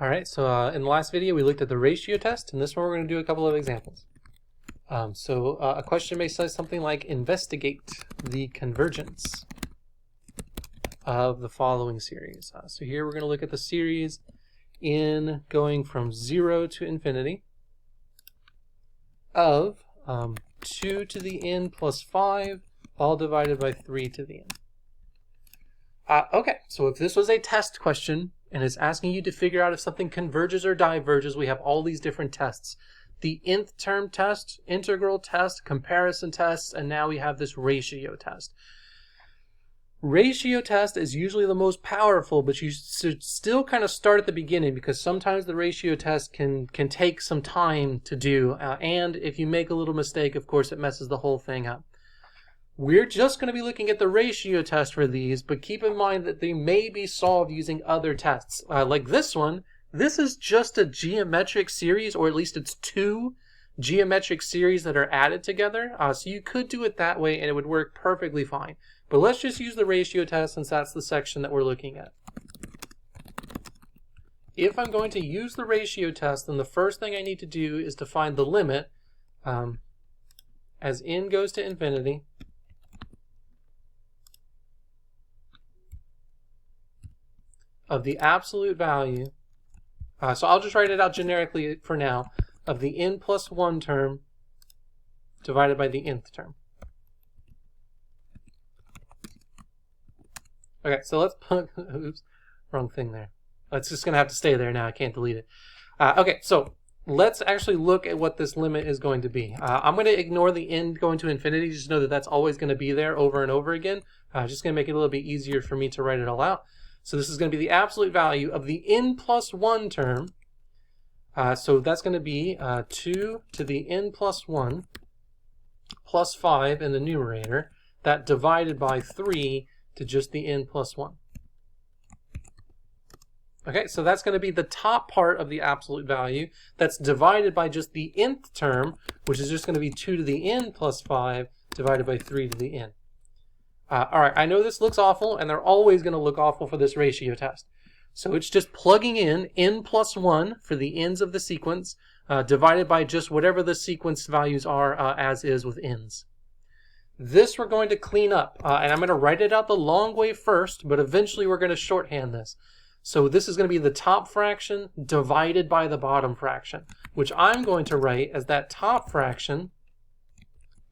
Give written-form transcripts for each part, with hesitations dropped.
All right, so in the last video we looked at the ratio test, and this one we're going to do a couple of examples. A question may say something like, investigate the convergence of the following series. So here we're going to look at the series in going from 0 to infinity of 2 to the n plus 5, all divided by 3 to the n. Okay, so if this was a test question, and it's asking you to figure out if something converges or diverges, we have all these different tests. The nth term test, integral test, comparison tests, and now we have this ratio test. Ratio test is usually the most powerful, but you should still kind of start at the beginning because sometimes the ratio test can take some time to do. And if you make a little mistake, of course, it messes the whole thing up. We're just going to be looking at the ratio test for these, but keep in mind that they may be solved using other tests. Like this one, this is just a geometric series, or at least it's two geometric series that are added together. So you could do it that way and it would work perfectly fine. But let's just use the ratio test since that's the section that we're looking at. If I'm going to use the ratio test, then the first thing I need to do is to find the limit as n goes to infinity of the absolute value, so I'll just write it out generically for now, of the n plus 1 term divided by the nth term. Okay, so let's put, oops, wrong thing there. It's just going to have to stay there now, I can't delete it. Okay, so let's actually look at what this limit is going to be. I'm going to ignore the n going to infinity, just know that that's always going to be there over and over again. Just going to make it a little bit easier for me to write it all out. So this is going to be the absolute value of the n plus 1 term. So that's going to be 2 to the n plus 1 plus 5 in the numerator. That divided by 3 to just the n plus 1. Okay, so that's going to be the top part of the absolute value. That's divided by just the nth term, which is just going to be 2 to the n plus 5 divided by 3 to the n. All right, I know this looks awful, and they're always going to look awful for this ratio test. So it's just plugging in n plus 1 for the n's of the sequence, divided by just whatever the sequence values are as is with n's. This we're going to clean up, and I'm going to write it out the long way first, but eventually we're going to shorthand this. So this is going to be the top fraction divided by the bottom fraction, which I'm going to write as that top fraction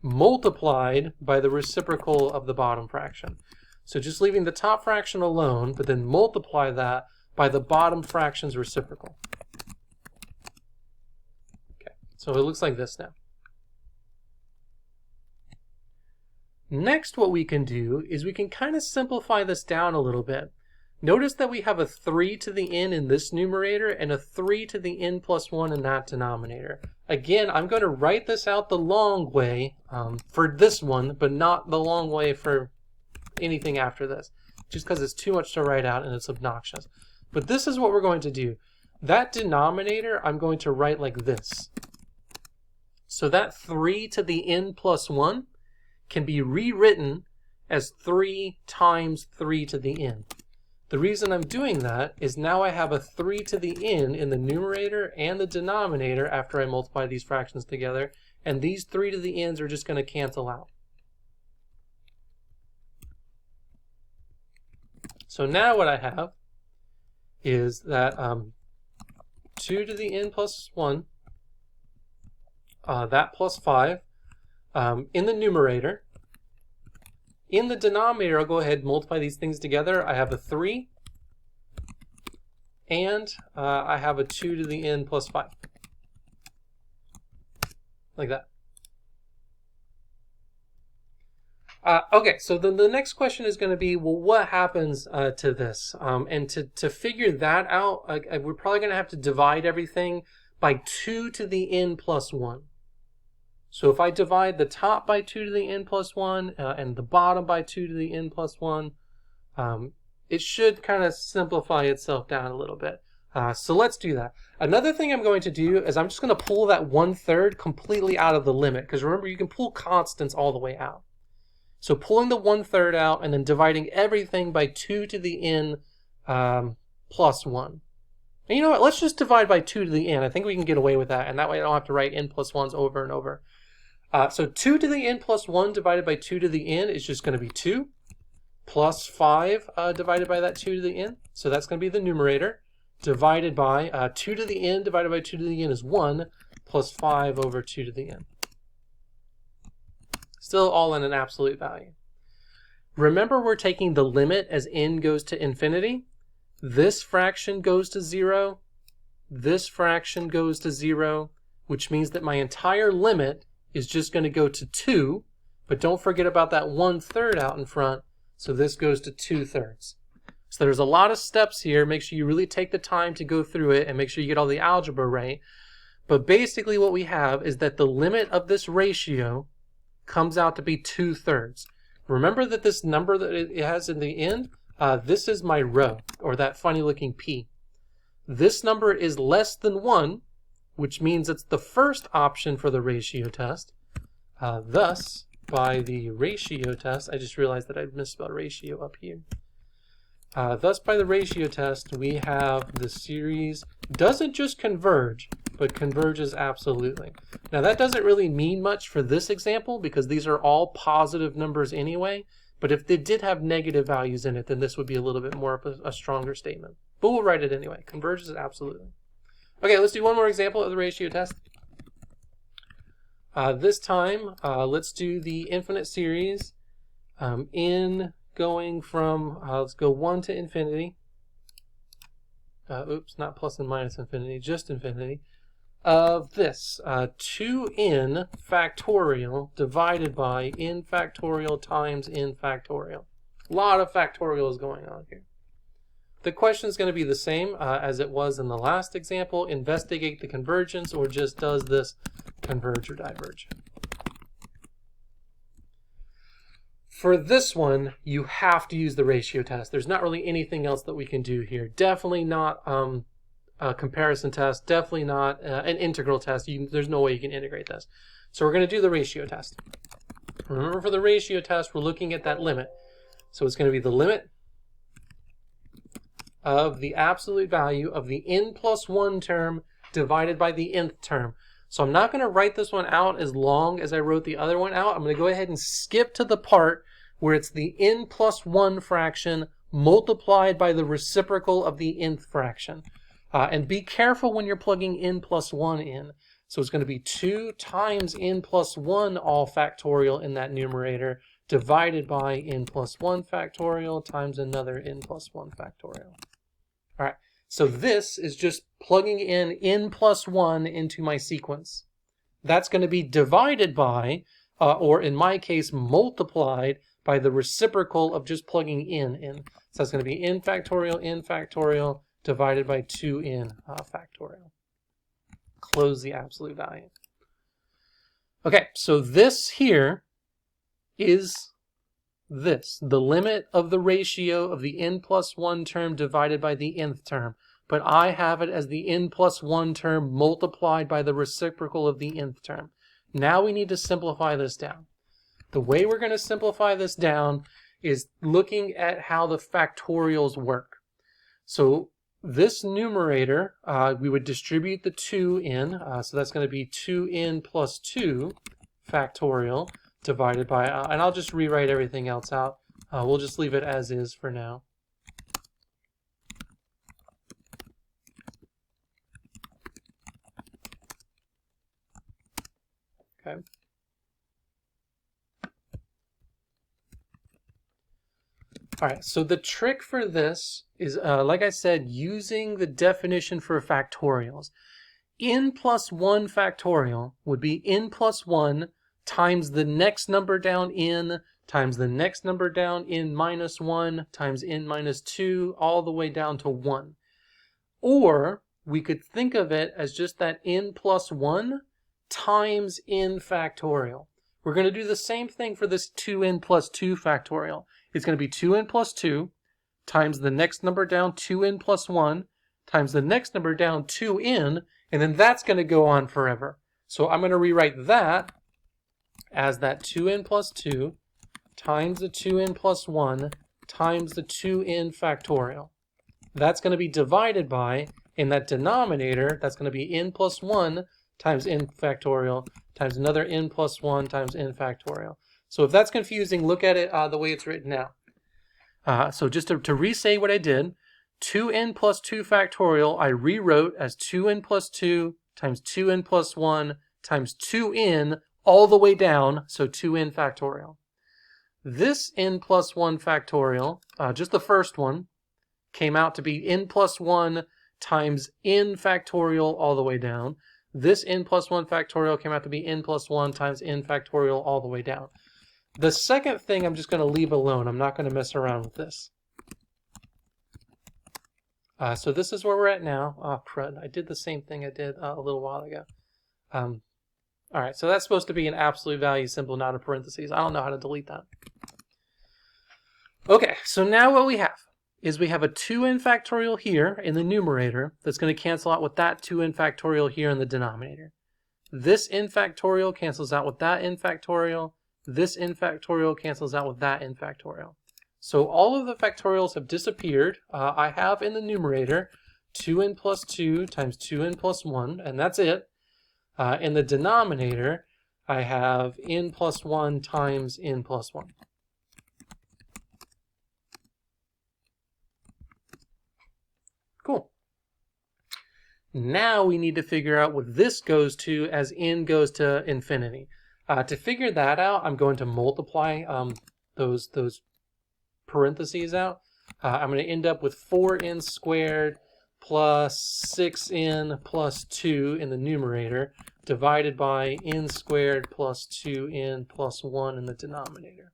multiplied by the reciprocal of the bottom fraction. So just leaving the top fraction alone, but then multiply that by the bottom fraction's reciprocal. Okay, so it looks like this now. Next, what we can do is we can kind of simplify this down a little bit. Notice that we have a 3 to the n in this numerator and a 3 to the n plus 1 in that denominator. Again, I'm going to write this out the long way for this one, but not the long way for anything after this, just because it's too much to write out and it's obnoxious. But this is what we're going to do. That denominator I'm going to write like this. So that 3 to the n plus 1 can be rewritten as 3 times 3 to the n. The reason I'm doing that is now I have a 3 to the n in the numerator and the denominator after I multiply these fractions together, and these 3 to the n's are just going to cancel out. So now what I have is that 2 to the n plus 1, that plus 5, in the numerator. In the denominator, I'll go ahead and multiply these things together. I have a 3, and I have a 2 to the n plus 5. Like that. Okay, so then the next question is going to be, well, what happens to this? And to figure that out, we're probably going to have to divide everything by 2 to the n plus 1. So if I divide the top by 2 to the n plus 1 and the bottom by 2 to the n plus 1, it should kind of simplify itself down a little bit. So let's do that. Another thing I'm going to do is I'm just going to pull that 1/3 completely out of the limit, because remember, you can pull constants all the way out. So pulling the 1/3 out and then dividing everything by 2 to the n plus 1. And you know what? Let's just divide by 2 to the n. I think we can get away with that, and that way I don't have to write n plus 1s over and over. So 2 to the n plus 1 divided by 2 to the n is just going to be 2, plus 5 divided by that 2 to the n. So that's going to be the numerator, divided by 2 to the n divided by 2 to the n is 1, plus 5 over 2 to the n. Still all in an absolute value. Remember, we're taking the limit as n goes to infinity. This fraction goes to 0. This fraction goes to 0, which means that my entire limit is just going to go to 2. But don't forget about that 1/3 out in front. So this goes to 2/3. So there's a lot of steps here. Make sure you really take the time to go through it and make sure you get all the algebra right. But basically what we have is that the limit of this ratio comes out to be 2/3. Remember that this number that it has in the end, this is my rho, or that funny looking p. This number is less than 1, which means it's the first option for the ratio test. Thus, by the ratio test, I just realized that I misspelled ratio up here. Thus, by the ratio test, we have the series doesn't just converge, but converges absolutely. Now, that doesn't really mean much for this example because these are all positive numbers anyway, but if they did have negative values in it, then this would be a little bit more of a stronger statement. But we'll write it anyway. Converges absolutely. Okay, let's do one more example of the ratio test. This time, let's do the infinite series in going from, let's go 1 to infinity. Oops, not plus and minus infinity, just infinity. Of this, 2n factorial divided by n factorial times n factorial. A lot of factorials going on here. The question is going to be the same as it was in the last example. Investigate the convergence, or just does this converge or diverge? For this one, you have to use the ratio test. There's not really anything else that we can do here. Definitely not a comparison test. Definitely not an integral test. There's no way you can integrate this. So we're going to do the ratio test. Remember, for the ratio test, we're looking at that limit. So it's going to be the limit of the absolute value of the n plus 1 term divided by the nth term. So I'm not going to write this one out as long as I wrote the other one out. I'm going to go ahead and skip to the part where it's the n plus 1 fraction multiplied by the reciprocal of the nth fraction. And be careful when you're plugging n plus 1 in. So it's going to be 2 times n plus 1 all factorial in that numerator divided by n plus 1 factorial times another n plus 1 factorial. All right, so this is just plugging in n plus 1 into my sequence. That's going to be divided by, or in my case, multiplied by the reciprocal of just plugging n in. So that's going to be n factorial divided by 2n factorial. Close the absolute value. Okay, so this here is this, the limit of the ratio of the n plus 1 term divided by the nth term. But I have it as the n plus 1 term multiplied by the reciprocal of the nth term. Now we need to simplify this down. The way we're going to simplify this down is looking at how the factorials work. So this numerator, we would distribute the 2 in, so that's going to be 2n plus 2 factorial divided by, and I'll just rewrite everything else out. We'll just leave it as is for now. Okay. All right, so the trick for this is, like I said, using the definition for factorials. N plus 1 factorial would be n plus 1 times the next number down n times the next number down n minus 1 times n minus 2 all the way down to 1. Or we could think of it as just that n plus 1 times n factorial. We're going to do the same thing for this 2n plus 2 factorial. It's going to be 2n plus 2 times the next number down 2n plus 1 times the next number down 2n, and then that's going to go on forever. So I'm going to rewrite that as that 2n plus 2 times the 2n plus 1 times the 2n factorial. That's going to be divided by In that denominator, that's going to be n plus 1 times n factorial times another n plus 1 times n factorial. So if that's confusing, look at it the way it's written now. So just to re-say what I did, 2n plus 2 factorial I rewrote as 2n plus 2 times 2n plus 1 times 2n all the way down, so 2n factorial. This n plus 1 factorial, just the first one, came out to be n plus 1 times n factorial all the way down. This n plus 1 factorial came out to be n plus 1 times n factorial all the way down. The second thing I'm just going to leave alone. I'm not going to mess around with this. So this is where we're at now. Oh, crud. I did the same thing I did a little while ago. All right, so that's supposed to be an absolute value symbol, not a parentheses. I don't know how to delete that. Okay, so now what we have is we have a 2n factorial here in the numerator that's going to cancel out with that 2n factorial here in the denominator. This n factorial cancels out with that n factorial. This n factorial cancels out with that n factorial. So all of the factorials have disappeared. I have in the numerator 2n plus 2 times 2n plus 1, and that's it. In the denominator, I have n plus 1 times n plus 1. Cool. Now we need to figure out what this goes to as n goes to infinity. To figure that out, I'm going to multiply those parentheses out. I'm going to end up with 4n squared plus 6n plus 2 in the numerator divided by n squared plus 2n plus 1 in the denominator.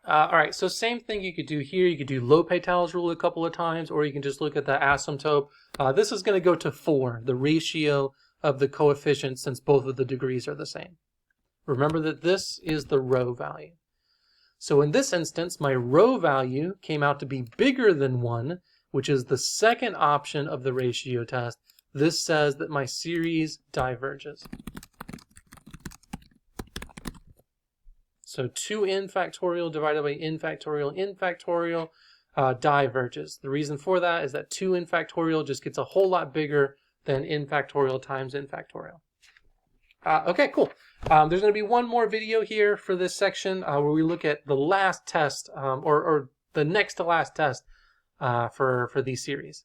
All right, so same thing you could do here. You could do L'Hopital's rule a couple of times, or you can just look at the asymptote. This is going to go to 4, the ratio of the coefficients, since both of the degrees are the same. Remember that this is the rho value. So in this instance, my rho value came out to be bigger than 1, which is the second option of the ratio test. This says that my series diverges. So 2n factorial divided by n factorial diverges. The reason for that is that 2n factorial just gets a whole lot bigger than n factorial times n factorial. Okay, cool. There's going to be one more video here for this section where we look at the last test, or the next to last test for these series.